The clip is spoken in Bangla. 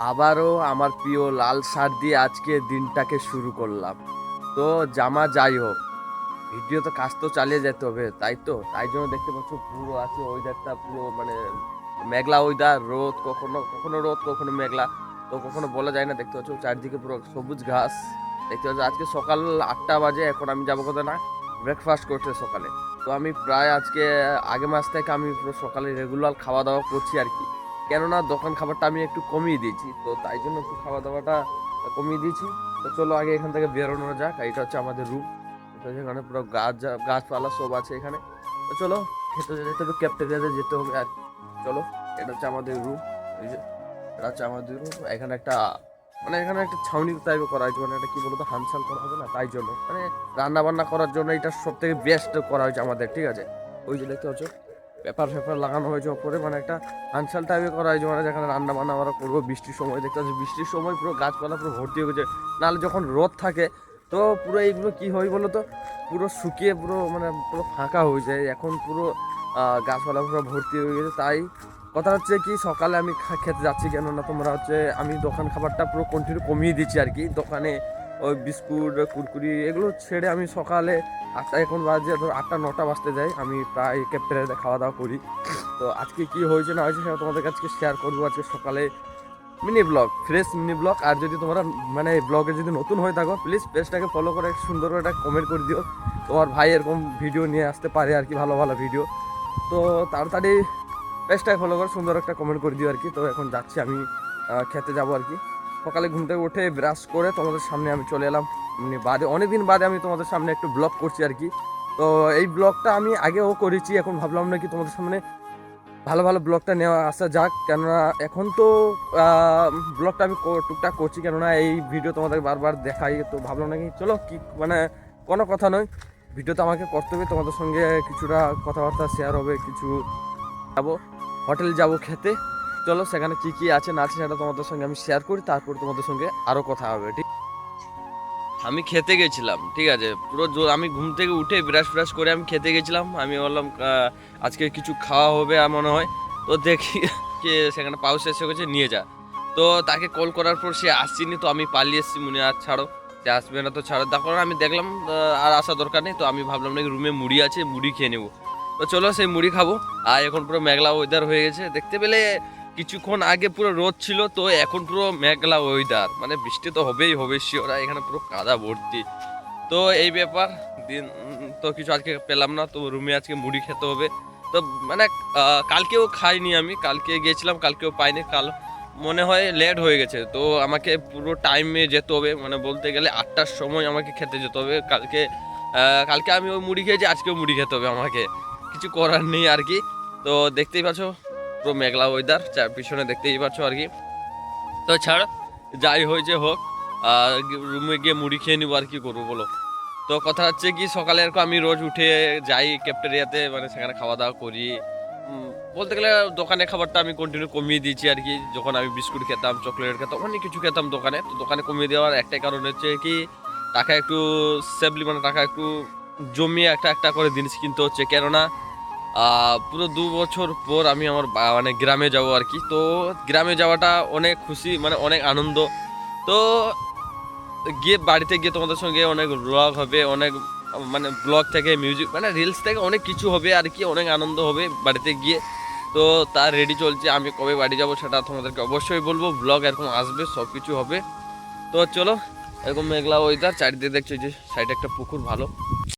আবারও আমার প্রিয় লাল শার্ট দিয়ে আজকে দিনটাকে শুরু করলাম। তো জামা যাই হোক, ভিডিও তো কাজ তো চালিয়ে যেতে হবে, তাই তো তাই জন্য দেখতে পাচ্ছ পুরো আছে ওয়েদারটা পুরো মানে মেঘলা ওয়েদার, রোদ কখনো কখনো রোদ কখনো মেঘলা, তো কখনো বলা যায় না। দেখতে পাচ্ছ চারদিকে পুরো সবুজ ঘাস। দেখতে পাচ্ছ আজকে সকাল 8টা বাজে, এখন আমি যাবো কোথায় না ব্রেকফাস্ট করতে সকালে। তো আমি প্রায় আজকে আগে মাস থেকে আমি পুরো সকালে রেগুলার খাওয়া দাওয়া করছি আর কি। কেননা দোকান খাবারটা আমি একটু কমিয়ে দিয়েছি, তো তাই জন্য একটু খাওয়া দাওয়াটা কমিয়ে দিয়েছি। তো চলো আগে এখান থেকে বেরোনো যাক। এটা হচ্ছে আমাদের রুম, এখানে পুরো গাছপালা সব আছে এখানে। তো চলো খেতে যেতে হবে, ক্যাফেটেরিয়াতে যেতে হবে আর কি। চলো, এটা হচ্ছে আমাদের রুম। এই যে এটা হচ্ছে আমাদের রুম। এখানে একটা মানে এখানে একটা ছাউনি টাইপের করা হয়েছে, মানে এটা কি বলতো হানসাল করা হবে না, তাই জন্য মানে রান্না বান্না করার জন্য এটা সব থেকে বেস্ট করা হয়েছে আমাদের, ঠিক আছে। ওই যে দেখতে পাচ্ছ পেপার লাগানো হয়েছে ওপরে, মানে একটা হানসাল টাইপের করা হয়েছে, মানে যেখানে রান্না বান্না আমরা করবো বৃষ্টির সময়। দেখতে পাচ্ছি বৃষ্টির সময় পুরো গাছপালা পুরো ভর্তি হয়ে গেছে। নাহলে যখন রোদ থাকে তো পুরো এইগুলো কি হয় বলো তো, পুরো শুকিয়ে পুরো মানে পুরো ফাঁকা হয়ে যায়। এখন পুরো গাছপালা পুরো ভর্তি হয়ে গেছে। তাই কথা হচ্ছে কি, সকালে আমি খেতে যাচ্ছি, কেননা তোমরা হচ্ছে আমি দোকান খাবারটা পুরো কন্টিনিউ কমিয়ে দিচ্ছি আর কি। দোকানে ওই বিস্কুট কুরকুরি এগুলো ছেড়ে আমি সকালে 8টা, এখন বাজে ধর 8টা 9টা বাজতে যাই, আমি প্রায় ক্যাফেটেরিয়াতে খাওয়া দাওয়া করি। তো আজকে কি হয়েছে না হয়েছে সেটা তোমাদের কাছে শেয়ার করবো আজকে সকালে। Mini blog, fresh mini blog. আর যদি তোমরা মানে ব্লগে যদি নতুন হয়ে থাকো, প্লিজ পেজটাকে ফলো করে সুন্দর করে একটা কমেন্ট করে দিও। তোমার ভাই এরকম ভিডিও নিয়ে আসতে পারে আর কি, ভালো ভালো ভিডিও। তো তাড়াতাড়ি পেজটাকে ফলো করে সুন্দর একটা কমেন্ট করে দিও আর কি। তো এখন যাচ্ছি আমি খেতে যাবো আর কি। সকালে ঘুম থেকে উঠে ব্রাশ করে তোমাদের সামনে আমি চলে এলাম, মানে বাদে অনেকদিন বাদে আমি তোমাদের সামনে একটু ব্লগ করছি আর কি। তো এই ব্লগটা আমি আগেও করেছি, এখন ভাবলাম নাকি তোমাদের সামনে ভালো ভালো ব্লগটা নেওয়া আসা যাক। কেননা এখন তো ব্লগটা আমি টুকটাক করছি, কেননা এই ভিডিও তোমাদের বারবার দেখাই, তো ভাবলাম নাকি চলো কি মানে কোনো কথা নয়, ভিডিও তো আমাকে করতে হবে। তোমাদের সঙ্গে কিছুটা কথাবার্তা শেয়ার হবে, কিছু যাবো হোটেল যাব খেতে। চলো সেখানে কি কি আছে না আছে সেটা তোমাদের সঙ্গে আমি শেয়ার করি, তারপর তোমাদের সঙ্গে আরও কথা হবে, ঠিক। আমি খেতে গেছিলাম, ঠিক আছে, পুরো আমি ঘুম থেকে উঠে ব্রাশ করে আমি খেতে গেছিলাম। আমি বললাম আজকে কিছু খাওয়া হবে আর মনে হয়। তো দেখি যে সেখানে পাউস এসে গেছে নিয়ে যা। তো তাকে কল করার পর সে আসছিনি, তো আমি পালিয়ে এসেছি, মনে আর ছাড়ো, সে আসবে না তো ছাড়ো। তারপর আমি দেখলাম আর আসা দরকার নেই, তো আমি ভাবলাম নাকি রুমে মুড়ি আছে, মুড়ি খেয়ে নেবো। তো চলো সেই মুড়ি খাবো। আর এখন পুরো মেঘলা ওয়েদার হয়ে গেছে, দেখতে পেলে কিছুক্ষণ আগে পুরো রোদ ছিল, তো এখন পুরো মেঘলা ওয়েদার, মানে বৃষ্টি তো হবেই হবে শিওর। এখানে পুরো কাদা ভর্তি। তো এই ব্যাপার দিন, তো কিছু আজকে পেলাম না, তো রুমে আজকে মুড়ি খেতে হবে। তো মানে কালকেও খাইনি, আমি কালকে গিয়েছিলাম, কালকেও পাইনি। কাল মনে হয় লেট হয়ে গেছে, তো আমাকে পুরো টাইমে যেতে হবে, মানে বলতে গেলে 8টার সময় আমাকে খেতে যেতে হবে কালকে। কালকে আমি ওই মুড়ি খেয়েছি, আজকেও মুড়ি খেতে হবে আমাকে, কিছু করার নেই আর কি। তো দেখতেই পাচ্ছ পুরো মেঘলা ওয়েদার, পিছনে দেখতেই পাচ্ছ আর কি। তো ছাড়, যাই হয়েছে হোক, রুমে গিয়ে মুড়ি খেয়ে নিবো, আর কি করবো বলো। তো কথা হচ্ছে কি, সকালে এরকম আমি রোজ উঠে যাই ক্যাফেটেরিয়াতে, মানে সেখানে খাওয়া দাওয়া করি। বলতে গেলে দোকানে খাবারটা আমি কন্টিনিউ কমিয়ে দিয়েছি আর কি। যখন আমি বিস্কুট খেতাম, চকলেট খেতাম, অনেক কিছু খেতাম দোকানে, তো দোকানে কমিয়ে দেওয়ার একটাই কারণ হচ্ছে কি, টাকা একটু সেভলি, মানে টাকা একটু জমিয়ে একটা একটা করে জিনিস কিনতে হচ্ছে। কেননা পুরো 2 বছর পর আমি আমার মানে গ্রামে যাব আর কি। তো গ্রামে যাওয়াটা অনেক খুশি, মানে অনেক আনন্দ। তো গিয়ে বাড়িতে গিয়ে তোমাদের সঙ্গে অনেক ব্লগ হবে, অনেক মানে ব্লগ থেকে মিউজিক মানে রিলস থেকে অনেক কিছু হবে আর কি, অনেক আনন্দ হবে বাড়িতে গিয়ে। তো তার রেডি চলছে, আমি কবে বাড়ি যাব সেটা তোমাদেরকে অবশ্যই বলবো, ব্লগ এরকম আসবে, সব কিছু হবে। তো চলো, এরকম মেঘলা ওয়েদার, চারিদিকে দেখছো যে সাইডে একটা পুকুর, ভালো